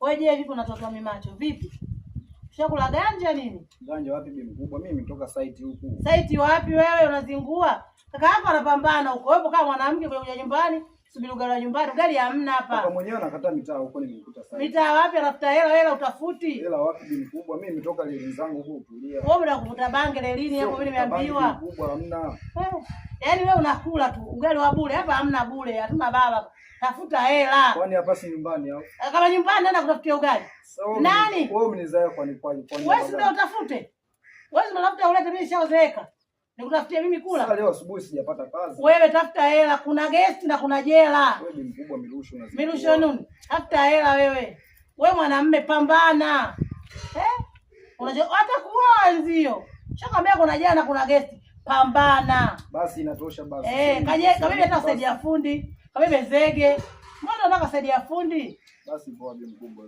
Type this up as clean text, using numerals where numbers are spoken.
Wewe je, vipi unatotoa mimacho? Vipi? Ushakula ganja nini? Ganja wapi bi mkubwa? Mimi nimetoka site huku. Site wapi wewe unazingua? Kaka yako anapambana huko. Wewe kama mwanamke kuja nyumbani, subiri ugali wa nyumbani. Ugali hamna hapa. Kaka mwenyewe anakataa mitaa huko nimekuta site. Mitaa wapi anafuta hela utafuti? Hela wapi bi mkubwa? Mimi nimetoka leli zangu huko kutulia. Wewe unataka kuvuta bange lelini hapo mimi nimeambiwa. Mkubwa hamna. Yaani wewe unakula tu ugali wa bure hapa hamna bure, hatuna baba. Tafuta hela. Kwani hapa si nyumbani au? Kama nyumbani nenda kutafutia ugali. So, nani? Wewe umenizoea kwani? Wewe ndio utafute. Wewe unatafuta ulete mimi shaozeeka. Nikutafutia mimi kula. Sasa leo asubuhi sijapata kazi. Wewe tafuta hela, kuna guest na kuna jela. Wewe ni mkubwa mirusho na mirusho nini? Tafuta hela wewe. Wewe mwanamume pambana. Unajua hata kuoa nzio. Shakwambia kuna jela na kuna guest. Pambana. Basi inatosha basi. Kama hata saidia fundi, kama zege. Mbona unataka saidia fundi? Basi poa bi mkubwa.